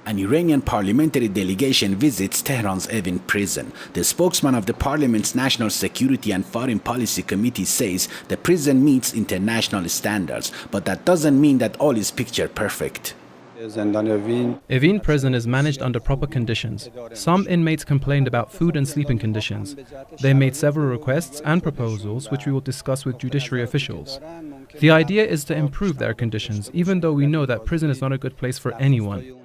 An Iranian parliamentary delegation visits Tehran's Evin prison. The spokesman of the parliament's National Security and Foreign Policy Committee says the prison meets international standards, but that doesn't mean that all is picture perfect. Evin prison is managed under proper conditions. Some inmates complained about food and sleeping conditions. They made several requests and proposals which we will discuss with judiciary officials. The idea is to improve their conditions, even though we know that prison is not a good place for anyone.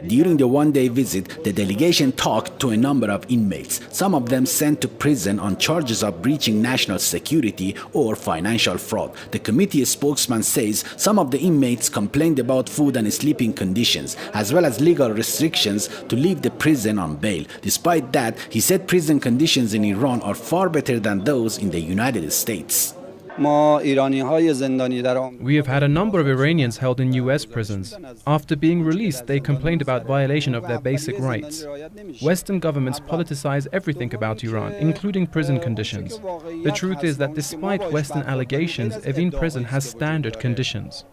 During the one-day visit, the delegation talked to a number of inmates, some of them sent to prison on charges of breaching national security or financial fraud. The committee spokesman says some of the inmates complained about food and sleeping conditions, as well as legal restrictions to leave the prison on bail. Despite that, he said prison conditions in Iran are far better than those in the United States. We have had a number of Iranians held in US prisons. After being released, they complained about violation of their basic rights. Western governments politicize everything about Iran, including prison conditions. The truth is that despite Western allegations, Evin prison has standard conditions.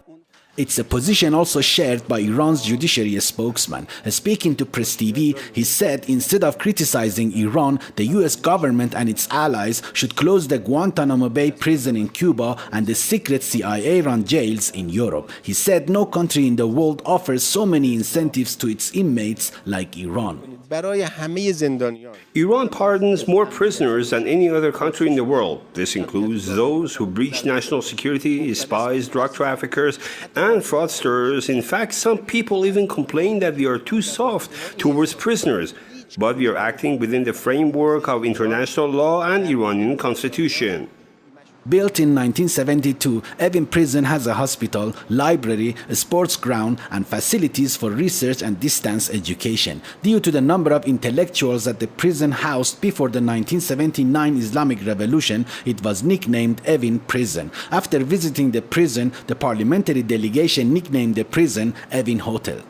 It's a position also shared by Iran's judiciary spokesman. Speaking to Press TV, he said instead of criticizing Iran, the US government and its allies should close the Guantanamo Bay prison in Cuba and the secret CIA-run jails in Europe. He said no country in the world offers so many incentives to its inmates like Iran. Iran pardons more prisoners than any other country in the world. This includes those who breach national security, spies, drug traffickers, and fraudsters. In fact, some people even complain that we are too soft towards prisoners. But we are acting within the framework of international law and Iranian constitution. Built in 1972, Evin prison has a hospital, library, a sports ground, and facilities for research and distance education. Due to the number of intellectuals that the prison housed before the 1979 Islamic Revolution, it was nicknamed Evin Prison. After visiting the prison, the parliamentary delegation nicknamed the prison Evin Hotel.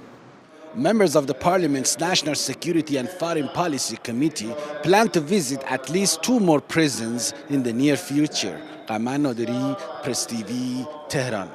Members of the Parliament's National Security and Foreign Policy Committee plan to visit at least 2 more prisons in the near future. Qaman Naderi, Press TV, Tehran.